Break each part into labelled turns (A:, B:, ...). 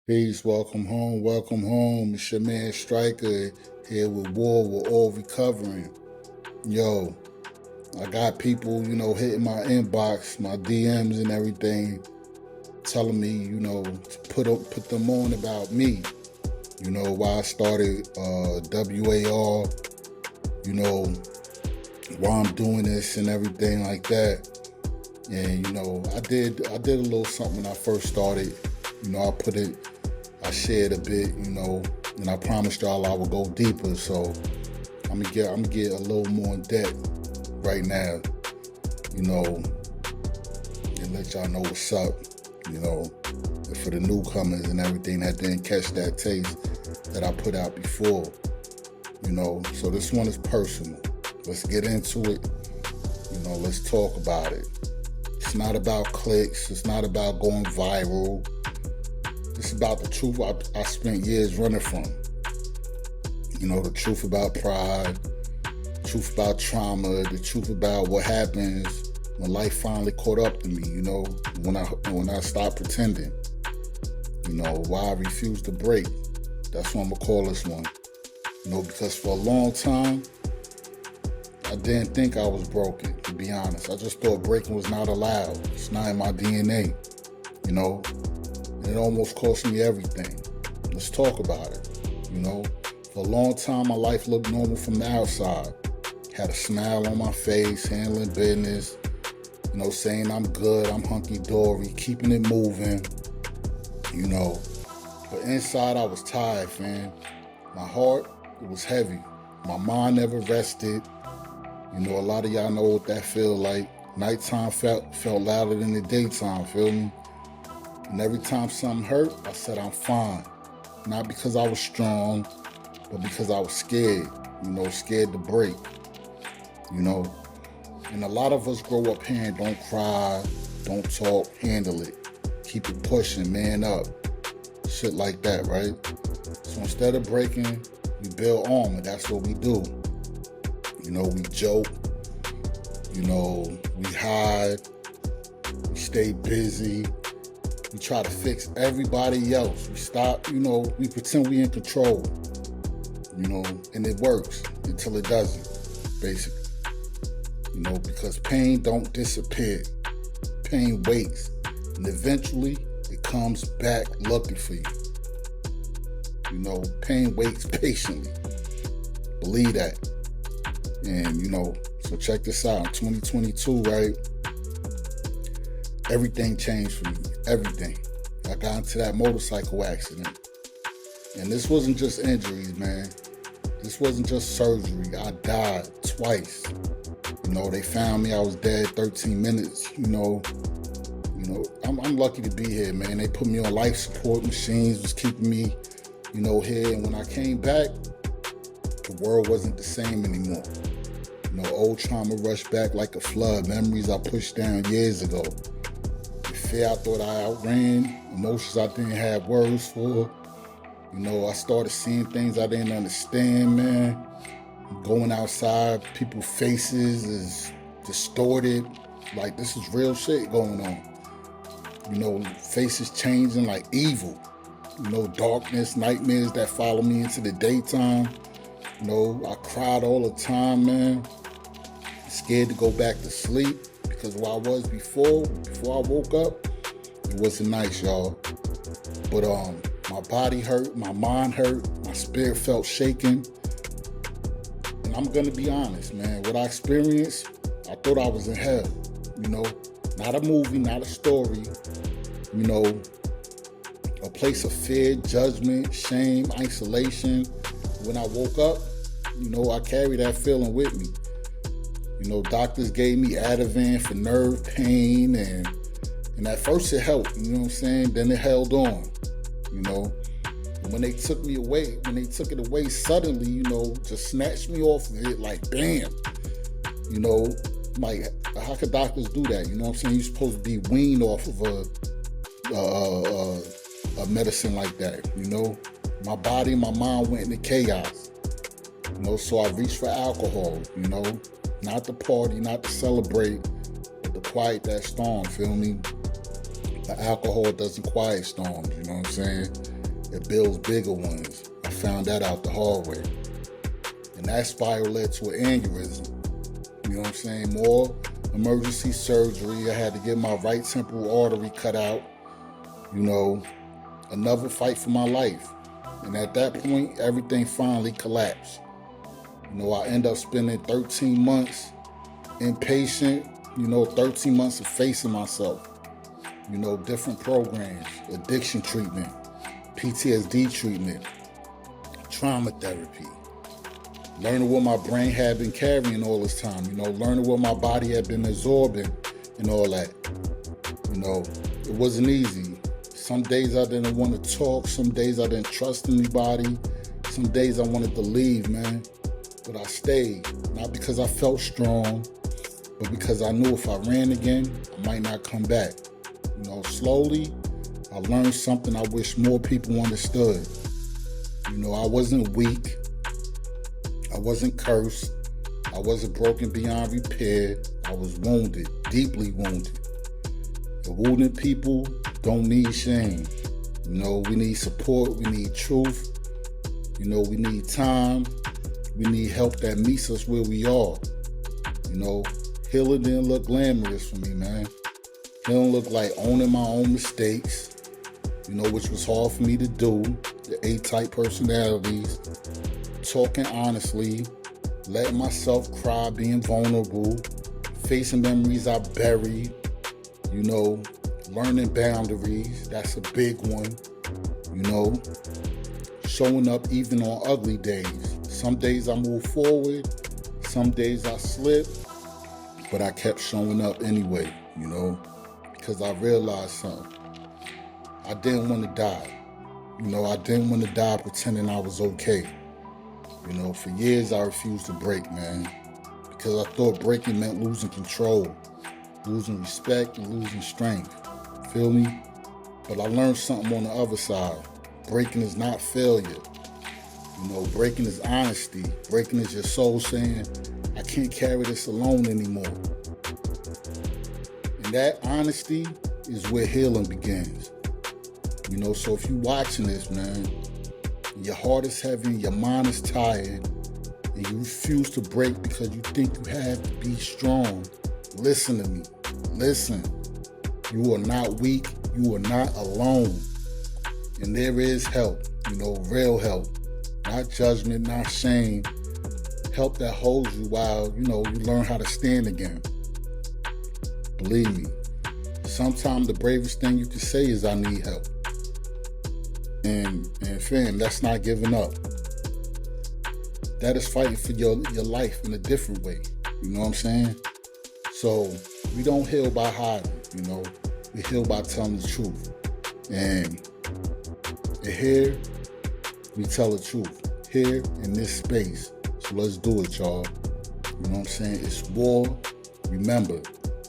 A: Peace, welcome home, welcome home. It's your man Striker here with W.A.R. We're all recovering. Yo, I got people, hitting my inbox, my DMs and everything, telling me, to put them on about me. Why I started W.A.R, why I'm doing this and everything like that. And I did a little something when I first started. I shared a bit, and I promised y'all I would go deeper. So I'm gonna get a little more in depth right now, and let y'all know what's up, and for the newcomers and everything that didn't catch that taste that I put out before, So this one is personal. Let's get into it. Let's talk about it. It's not about clicks. It's not about going viral. It's about the truth I spent years running from. The truth about pride, the truth about trauma, the truth about what happens when life finally caught up to me, when I stopped pretending. Why I refused to break. That's what I'm gonna call this one. Because for a long time, I didn't think I was broken, to be honest. I just thought breaking was not allowed. It's not in my DNA, and it almost cost me everything. Let's talk about it. For a long time, my life looked normal from the outside. Had a smile on my face, handling business, saying I'm good, I'm hunky-dory, keeping it moving, But inside, I was tired, fam. My heart, it was heavy. My mind never rested. A lot of y'all know what that feel like. Nighttime felt louder than the daytime, feel me? And every time something hurt, I said I'm fine. Not because I was strong, but because I was scared, scared to break, And a lot of us grow up hearing, don't cry, don't talk, handle it. Keep it pushing, man up. Shit like that, right? So instead of breaking, we build armor. That's what we do. We joke, we hide, we stay busy, we try to fix everybody else. We stop, we pretend we in control, and it works until it doesn't, basically. Because pain don't disappear. Pain waits, and eventually it comes back looking for you. Pain waits patiently. Believe that. And, so check this out. In 2022, right? Everything changed for me. Everything. I got into that motorcycle accident. And this wasn't just injuries, man. This wasn't just surgery. I died twice. They found me. I was dead 13 minutes. I'm lucky to be here, man. They put me on life support machines, was keeping me, here. And when I came back, the world wasn't the same anymore. Old trauma rushed back like a flood. Memories I pushed down years ago. The fear I thought I outran. Emotions I didn't have words for. I started seeing things I didn't understand, man. Going outside, people's faces is distorted. Like, this is real shit going on. Faces changing like evil. Darkness, nightmares that follow me into the daytime. I cried all the time, man. Scared to go back to sleep because where I was before I woke up, it wasn't nice, y'all. But my body hurt, my mind hurt, my spirit felt shaken. And I'm gonna be honest, man. What I experienced, I thought I was in hell. Not a movie, not a story. A place of fear, judgment, shame, isolation. When I woke up, I carried that feeling with me. Doctors gave me Ativan for nerve pain, and at first it helped, Then it held on, And when they took it away suddenly, just snatched me off of it like bam. Like, how could doctors do that? You're supposed to be weaned off of a medicine like that, My body, my mind went into chaos. So I reached for alcohol, not to party, not to celebrate, but to quiet that storm, feel me? The alcohol doesn't quiet storms, you know what I'm saying? it builds bigger ones. I found that out the hard way. And that spiral led to an aneurysm. You know what I'm saying? More emergency surgery. I had to get my right temporal artery cut out. You know, another fight for my life. And at that point, everything finally collapsed. You know, I ended up spending 13 months inpatient, 13 months of facing myself. You know, different programs, addiction treatment, PTSD treatment, trauma therapy. Learning what my brain had been carrying all this time, learning what my body had been absorbing and all that. It wasn't easy. Some days I didn't want to talk. Some days I didn't trust anybody. Some days I wanted to leave, man. But I stayed, not because I felt strong, but because I knew if I ran again, I might not come back. Slowly, I learned something I wish more people understood. I wasn't weak. I wasn't cursed. I wasn't broken beyond repair. I was wounded, deeply wounded. The wounded people don't need shame. We need support. We need truth. We need time. We need help that meets us where we are. Healing didn't look glamorous for me, man. It don't look like owning my own mistakes, which was hard for me to do. The A-type personalities, talking honestly, letting myself cry, being vulnerable, facing memories I buried, learning boundaries. That's a big one, showing up even on ugly days. Some days I move forward, some days I slip, but I kept showing up anyway, because I realized something. I didn't want to die. I didn't want to die pretending I was okay. For years I refused to break, man, because I thought breaking meant losing control, losing respect, and losing strength. Feel me? But I learned something on the other side. Breaking is not failure. Breaking is honesty. Breaking is your soul saying, I can't carry this alone anymore. And that honesty is where healing begins. So if you're watching this, man, your heart is heavy, your mind is tired, and you refuse to break because you think you have to be strong, listen to me. Listen. You are not weak. You are not alone. And there is help, real help. Not judgment, not shame. Help that holds you while, you learn how to stand again. Believe me, sometimes the bravest thing you can say is, I need help. And fam, that's not giving up. That is fighting for your life in a different way. You know what I'm saying? So we don't heal by hiding, we heal by telling the truth. And here, we tell the truth. Here in this space. So let's do it, y'all. You know what I'm saying? It's war. Remember,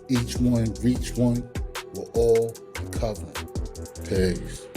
A: each one, reach one. We're all covering. Peace.